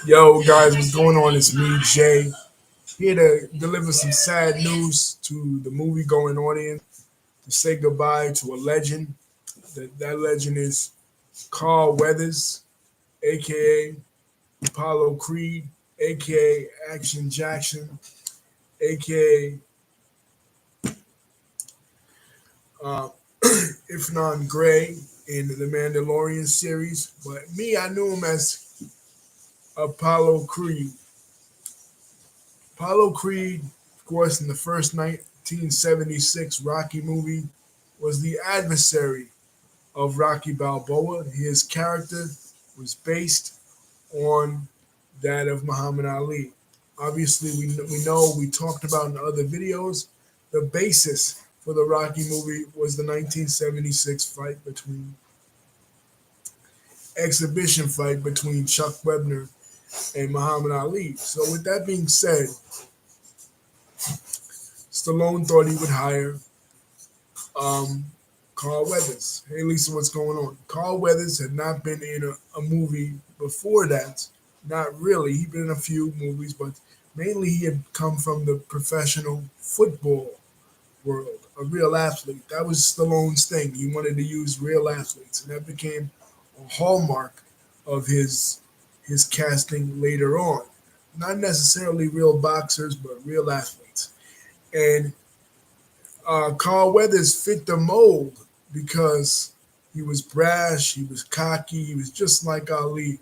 Yo, guys, what's going on? It's me, Jay, here to deliver some sad news to the movie going audience to say goodbye to a legend. That legend is Carl Weathers, aka Apollo Creed, aka Action Jackson, aka uh, Ifnan Gray in the Mandalorian series. But me, I knew him as Apollo Creed. Apollo Creed, of course, in the first 1976 Rocky movie, was the adversary of Rocky Balboa. His character was based on that of Muhammad Ali. Obviously, we know we talked about in other videos the basis for the Rocky movie was the 1976 exhibition fight between Chuck Webner and Muhammad Ali. So, with that being said, Stallone thought he would hire um, Carl Weathers. Hey, Lisa, what's going on? Carl Weathers had not been in a movie before that. Not really. He'd been in a few movies, but mainly he had come from the professional football world, a real athlete. That was Stallone's thing. He wanted to use real athletes, and that became a hallmark of his casting later on. Not necessarily real boxers, but real athletes. And Carl Weathers fit the mold because he was brash, he was cocky, he was just like Ali.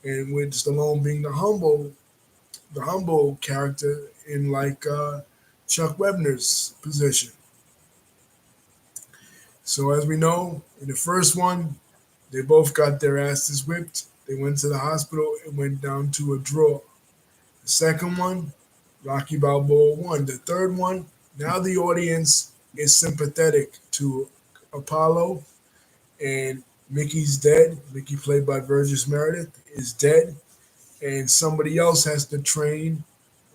And with Stallone being the humble character in like Chuck Webner's position. So as we know, in the first one, they both got their asses whipped. They went to the hospital. It went down to a draw. The second one, Rocky Balboa won. The third one, now the audience is sympathetic to Apollo, and Mickey's dead. Mickey, played by Burgess Meredith, is dead, and somebody else has to train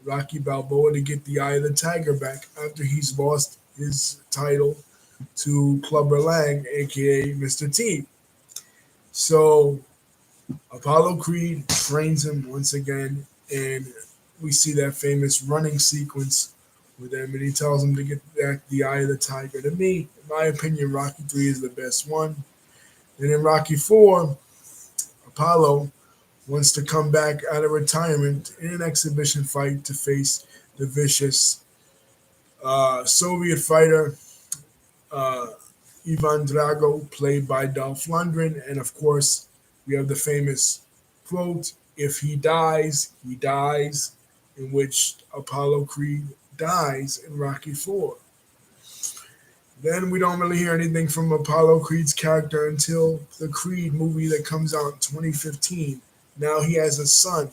Rocky Balboa to get the Eye of the Tiger back after he's lost his title to Clubber Lang, aka Mr. T. So Apollo Creed trains him once again, and we see that famous running sequence with him, and he tells him to get back the Eye of the Tiger. To me, in my opinion, Rocky 3 is the best one. And in Rocky 4, Apollo wants to come back out of retirement in an exhibition fight to face the vicious Soviet fighter uh, Ivan Drago, played by Dolph Lundgren. And of course, we have the famous quote, "If he dies, he dies," in which Apollo Creed dies in Rocky 4. Then we don't really hear anything from Apollo Creed's character until the Creed movie that comes out in 2015. Now he has a son.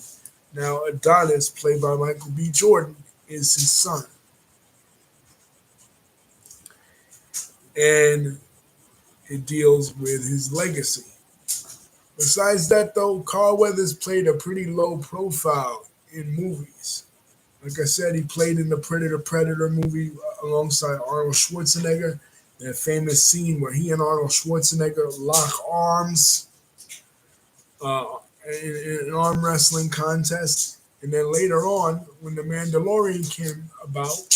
Now Adonis, played by Michael B. Jordan, is his son. And it deals with his legacy. Besides that, though, Carl Weathers played a pretty low profile in movies. Like I said, he played in the Predator movie alongside Arnold Schwarzenegger. That famous scene where he and Arnold Schwarzenegger lock arms uh, in an arm wrestling contest. And then later on, when The Mandalorian came about,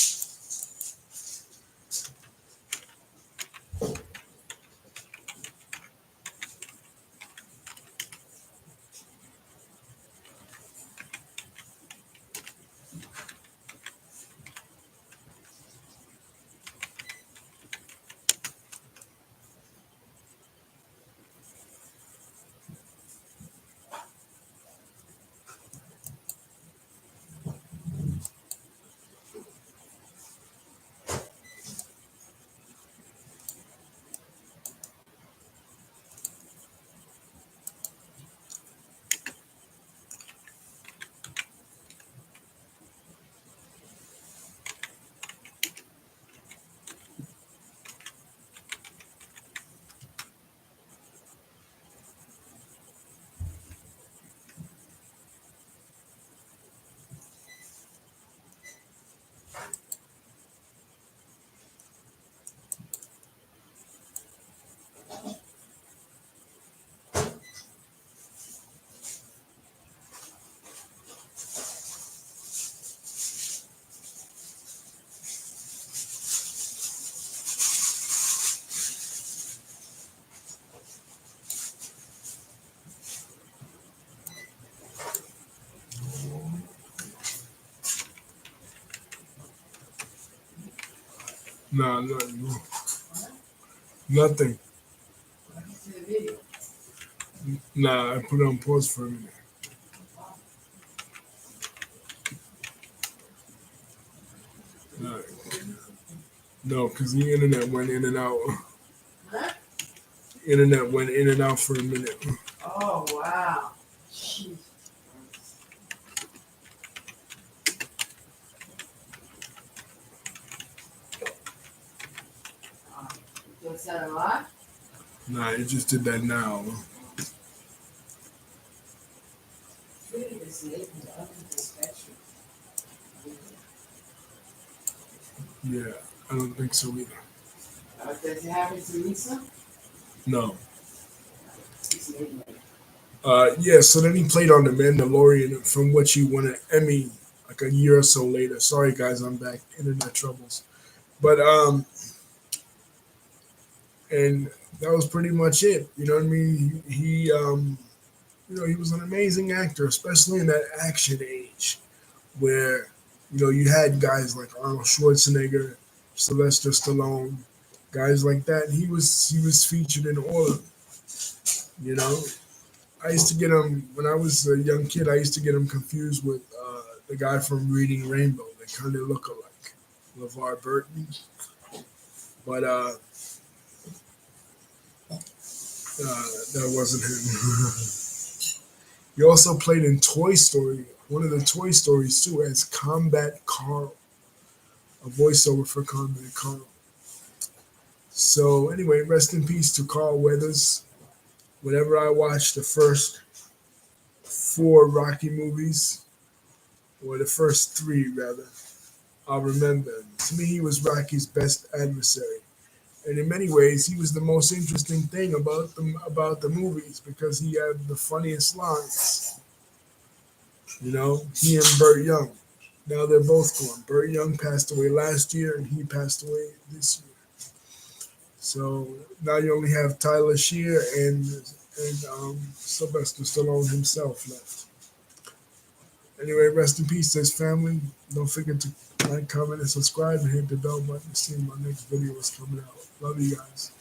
Nah, nothing. No. Nothing. Nah, I put it on pause for a minute. Nah, no, because the internet went in and out. Internet went in and out for a minute. Oh, wow. Jeez. Does that a lot? Nah, it just did that now. Yeah, I don't think so either. Does it happen to Lisa? No. Yeah, so then he played on The Mandalorian, from which he won an Emmy like a year or so later. Sorry guys, I'm back. Internet troubles. But and that was pretty much it. You know what I mean? He was an amazing actor, especially in that action age where, you had guys like Arnold Schwarzenegger, Sylvester Stallone, guys like that. He was featured in all of them, you know. I used to get him when I was a young kid. I used to get him confused with the guy from Reading Rainbow. They kind of look alike, LeVar Burton. But that wasn't him. He also played in Toy Story, one of the Toy Stories too, as Combat Carl, a voiceover for Combat Carl. So anyway, rest in peace to Carl Weathers. Whenever I watch the first four Rocky movies, or the first three rather, I'll remember him. To me, he was Rocky's best adversary, and in many ways, he was the most interesting thing about the movies because he had the funniest lines. He and Burt Young. Now they're both gone. Burt Young passed away last year, and he passed away this year. So now you only have Tyler Shear and Sylvester Stallone himself left. Anyway, rest in peace to his family. Don't forget to like, comment, and subscribe, and hit the bell button to see when my next video is coming out. Love you guys.